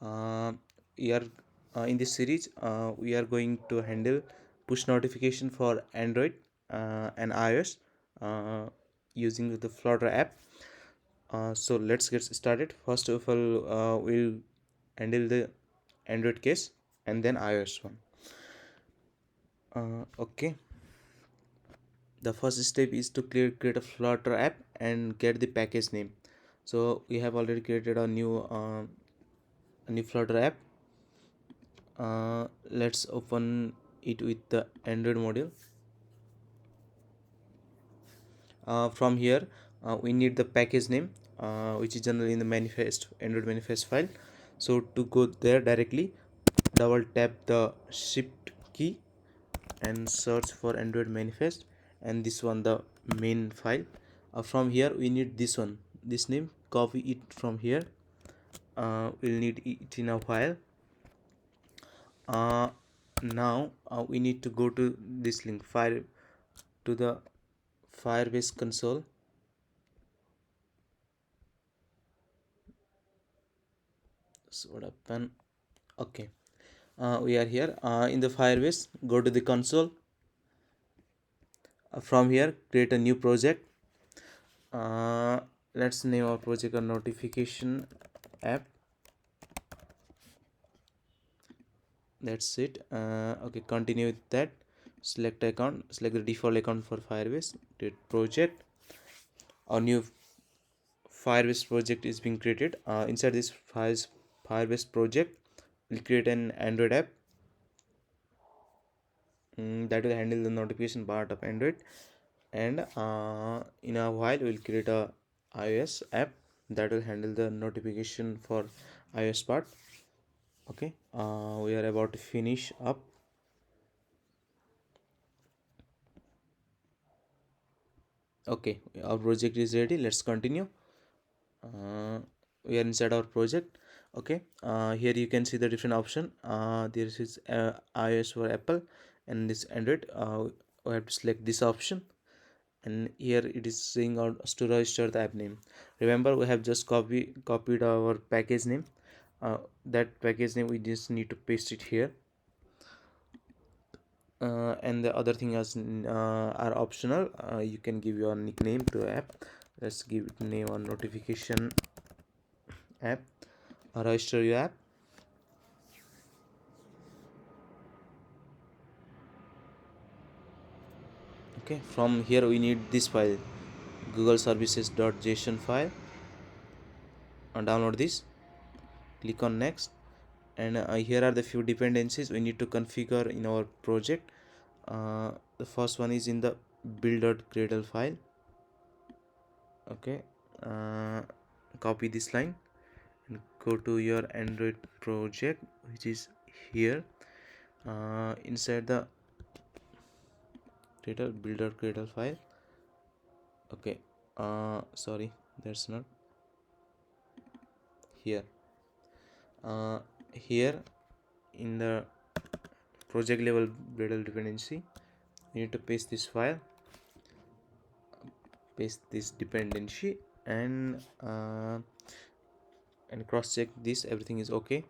uh, we are in this series we are going to handle push notification for Android and iOS uh, using the Flutter app. So let's get started. First of all, we'll handle the Android case and then iOS one. Okay, the first step is to create a Flutter app and get the package name. So we have already created a new Flutter app. Let's open it with the Android module. From here we need the package name, which is generally in the manifest Android manifest file. So to go there directly, double tap the shift key and search for Android manifest, and this one the main file. From here we need this name, copy it from here. We'll need it in a file. uh, Now we need to go to this link file to the Firebase console. So what happened? Okay, we are here in the Firebase. Go to the console. From here create a new project. uh, let's name our project a notification app. That's it. Okay, continue with that. Select account, select the default account for Firebase, create project. Our new Firebase project is being created. Inside this Firebase project, we'll create an Android app that will handle the notification part of Android, and in a while we'll create a iOS app that will handle the notification for iOS part. Okay, we are about to finish up. Okay, our project is ready. Let's continue. uh, we are inside our project. Okay, here you can see the different option. There is iOS for Apple, and this Android. We have to select this option, and here it is saying out to register the app name. Remember, we have just copied our package name. That package name we just need to paste it here. And the other thing are optional. You can give your nickname to app. Let's give it name or notification app. Register your app. Okay, from here we need this file, google services.json file. Download this, click on next, and here are the few dependencies we need to configure in our project. The first one is in the build.gradle file. Okay, copy this line and go to your Android project, which is here. Inside the build.gradle file. Okay, sorry, that's not here. Here in the project level Gradle dependency, you need to paste this file, paste this dependency, and cross check this, everything is okay.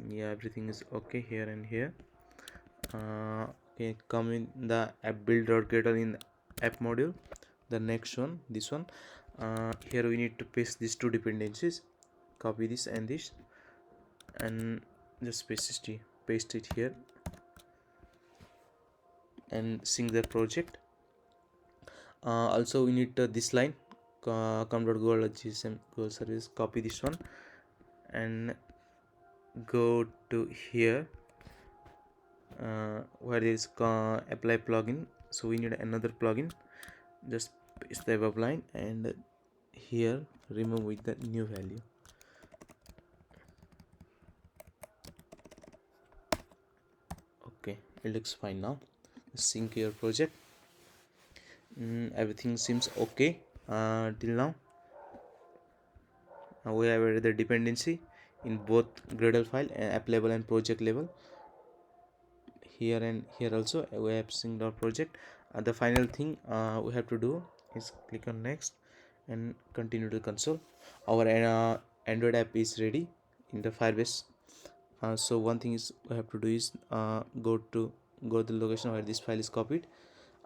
Yeah, everything is okay here and here. Okay, come in the app build.gradle in app module, the next one, this one. Here we need to paste these two dependencies, copy this and this, and just paste it here and sync the project. Also we need this line, com.google.gsm google service. Copy this one and go to here where there is apply plugin. So we need another plugin. Just paste the above line and here remove with the new value. Okay, it looks fine now. Sync your project. Everything seems okay till now. We have added the dependency in both Gradle file and app level and project level. Here and here also we have synced our project. The final thing we have to do is click on next and continue to console. Our Android app is ready in the Firebase. So one thing is we have to do is go to the location where this file is copied.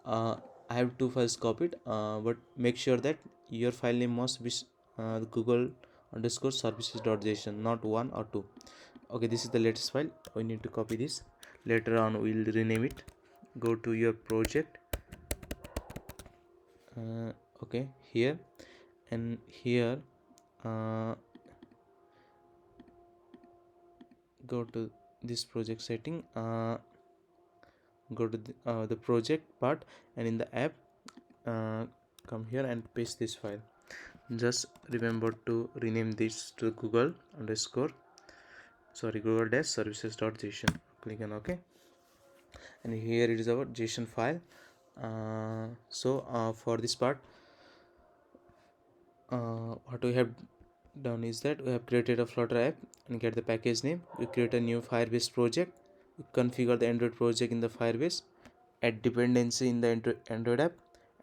I have two files copied, but make sure that your file name must be Google underscore services.json, not one or two. Okay, this is the latest file. We need to copy this. Later on we'll rename it. Go to your project. Okay, here and here. Uh, Go to this project setting. Go to the project part, and in the app, uh, come here and paste this file. Just remember to rename this to Google underscore Google dash services.json. Click on OK, and here it is our JSON file. For this part, what we have done is that we have created a Flutter app and get the package name. We create a new Firebase project. We configure the Android project in the Firebase, add dependency in the Android app,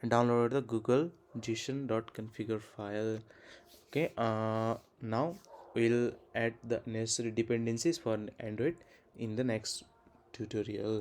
and download the Google json.configure file. Okay, now we'll add the necessary dependencies for Android in the next tutorial.